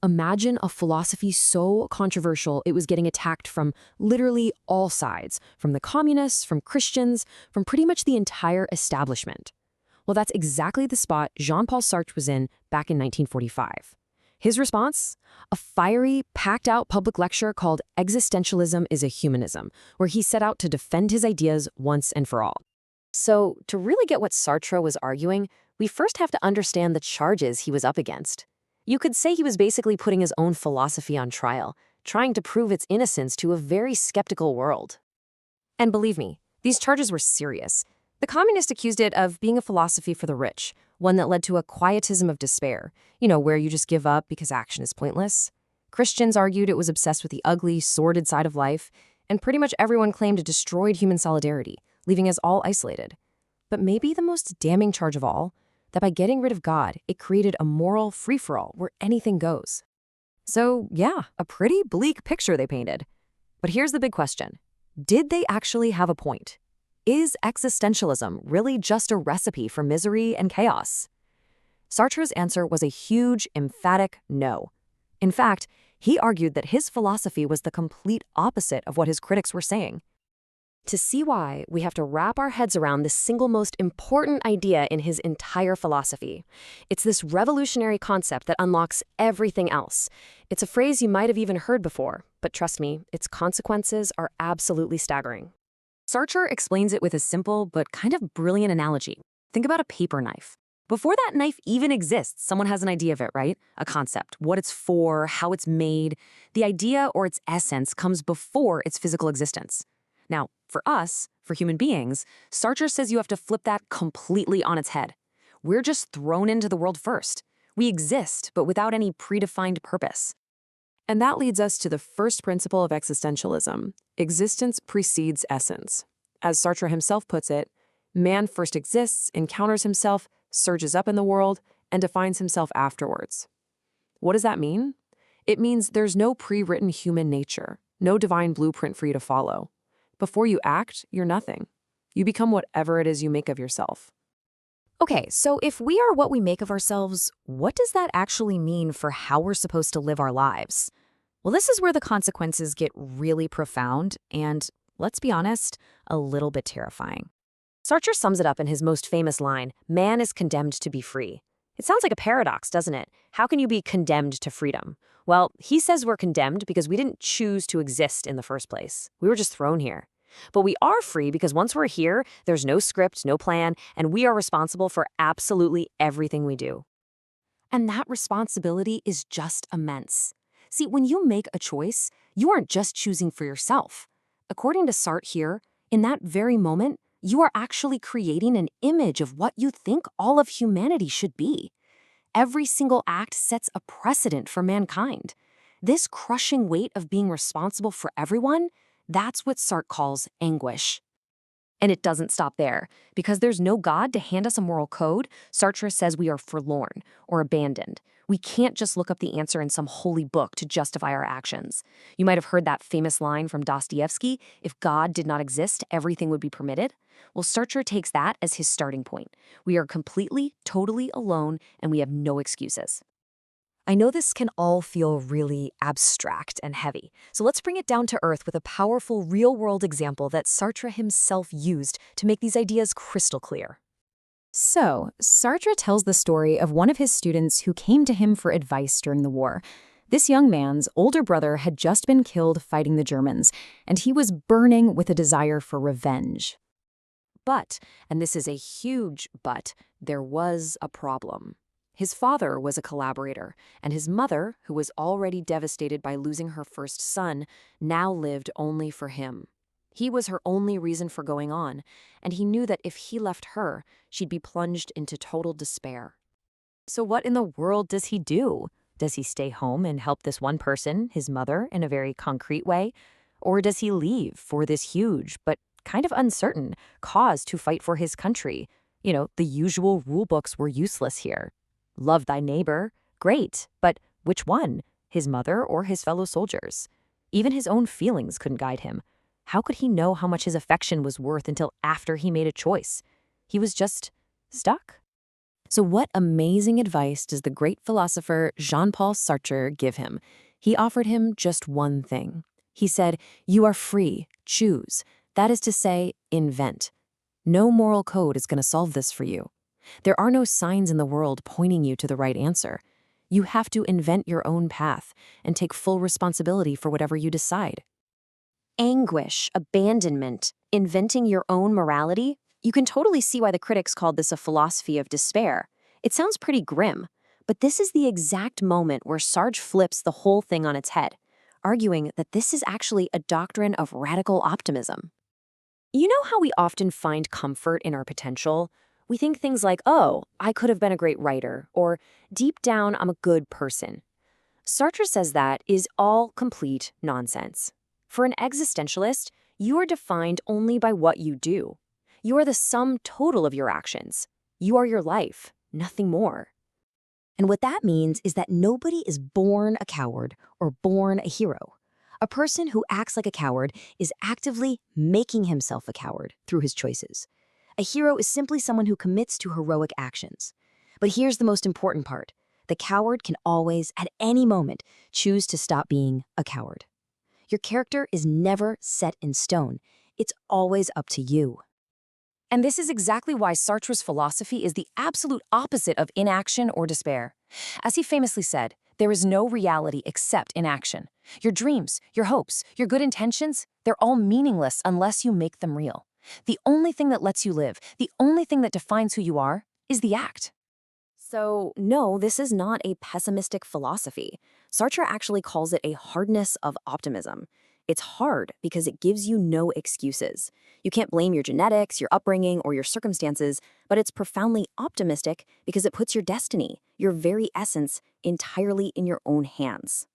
Imagine a philosophy so controversial it was getting attacked from literally all sides, from the communists, from Christians, from pretty much the entire establishment. Well, that's exactly the spot Jean-Paul Sartre was in back in 1945. His response? A fiery, packed-out public lecture called Existentialism is a Humanism, where he set out to defend his ideas once and for all. So, to really get what Sartre was arguing, we first have to understand the charges he was up against. You could say he was basically putting his own philosophy on trial, trying to prove its innocence to a very skeptical world. And believe me, these charges were serious. The communists accused it of being a philosophy for the rich, one that led to a quietism of despair, where you just give up because action is pointless. Christians argued it was obsessed with the ugly, sordid side of life, and pretty much everyone claimed it destroyed human solidarity, leaving us all isolated. But maybe the most damning charge of all, that by getting rid of God, it created a moral free-for-all where anything goes. So, yeah, a pretty bleak picture they painted. But here's the big question. Did they actually have a point? Is existentialism really just a recipe for misery and chaos? Sartre's answer was a huge, emphatic no. In fact, he argued that his philosophy was the complete opposite of what his critics were saying. To see why, we have to wrap our heads around the single most important idea in his entire philosophy. It's this revolutionary concept that unlocks everything else. It's a phrase you might have even heard before, but trust me, its consequences are absolutely staggering. Sartre explains it with a simple but kind of brilliant analogy. Think about a paper knife. Before that knife even exists, someone has an idea of it, right? A concept, what it's for, how it's made. The idea or its essence comes before its physical existence. Now, for us, for human beings, Sartre says you have to flip that completely on its head. We're just thrown into the world first. We exist, but without any predefined purpose. And that leads us to the first principle of existentialism. Existence precedes essence. As Sartre himself puts it, man first exists, encounters himself, surges up in the world, and defines himself afterwards. What does that mean? It means there's no pre-written human nature, no divine blueprint for you to follow. Before you act, you're nothing. You become whatever it is you make of yourself. Okay, so if we are what we make of ourselves, what does that actually mean for how we're supposed to live our lives? Well, this is where the consequences get really profound and, let's be honest, a little bit terrifying. Sartre sums it up in his most famous line, "Man is condemned to be free." It sounds like a paradox, doesn't it? How can you be condemned to freedom? Well, he says we're condemned because we didn't choose to exist in the first place. We were just thrown here. But we are free because once we're here, there's no script, no plan, and we are responsible for absolutely everything we do. And that responsibility is just immense. See, when you make a choice, you aren't just choosing for yourself. According to Sartre here, in that very moment, you are actually creating an image of what you think all of humanity should be. Every single act sets a precedent for mankind. This crushing weight of being responsible for everyone, that's what Sartre calls anguish. And it doesn't stop there. Because there's no God to hand us a moral code, Sartre says we are forlorn or abandoned. We can't just look up the answer in some holy book to justify our actions. You might have heard that famous line from Dostoevsky, if God did not exist, everything would be permitted. Well, Sartre takes that as his starting point. We are completely, totally alone, and we have no excuses. I know this can all feel really abstract and heavy, so let's bring it down to earth with a powerful real-world example that Sartre himself used to make these ideas crystal clear. So, Sartre tells the story of one of his students who came to him for advice during the war. This young man's older brother had just been killed fighting the Germans, and he was burning with a desire for revenge. But, and this is a huge but, there was a problem. His father was a collaborator, and his mother, who was already devastated by losing her first son, now lived only for him. He was her only reason for going on, and he knew that if he left her, she'd be plunged into total despair. So what in the world does he do? Does he stay home and help this one person, his mother, in a very concrete way? Or does he leave for this huge, but kind of uncertain, cause to fight for his country? The usual rule books were useless here. Love thy neighbor, great, but which one? His mother or his fellow soldiers? Even his own feelings couldn't guide him. How could he know how much his affection was worth until after he made a choice? He was just stuck. So what amazing advice does the great philosopher Jean-Paul Sartre give him? He offered him just one thing. He said, "You are free, choose. That is to say, invent. No moral code is going to solve this for you. There are no signs in the world pointing you to the right answer. You have to invent your own path and take full responsibility for whatever you decide." Anguish, abandonment, inventing your own morality? You can totally see why the critics called this a philosophy of despair. It sounds pretty grim, but this is the exact moment where Sartre flips the whole thing on its head, arguing that this is actually a doctrine of radical optimism. You know how we often find comfort in our potential? We think things like, oh, I could have been a great writer, or deep down, I'm a good person. Sartre says that is all complete nonsense. For an existentialist, you are defined only by what you do. You are the sum total of your actions. You are your life, nothing more. And what that means is that nobody is born a coward or born a hero. A person who acts like a coward is actively making himself a coward through his choices. A hero is simply someone who commits to heroic actions. But here's the most important part. The coward can always, at any moment, choose to stop being a coward. Your character is never set in stone. It's always up to you. And this is exactly why Sartre's philosophy is the absolute opposite of inaction or despair. As he famously said, there is no reality except inaction. Your dreams, your hopes, your good intentions, they're all meaningless unless you make them real. The only thing that lets you live, the only thing that defines who you are, is the act. So, no, this is not a pessimistic philosophy. Sartre actually calls it a hardness of optimism. It's hard because it gives you no excuses. You can't blame your genetics, your upbringing, or your circumstances, but it's profoundly optimistic because it puts your destiny, your very essence, entirely in your own hands.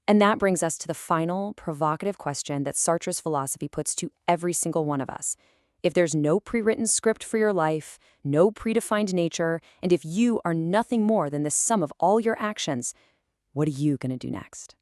And that brings us to the final, provocative question that Sartre's philosophy puts to every single one of us. If there's no pre-written script for your life, no predefined nature, and if you are nothing more than the sum of all your actions, what are you going to do next?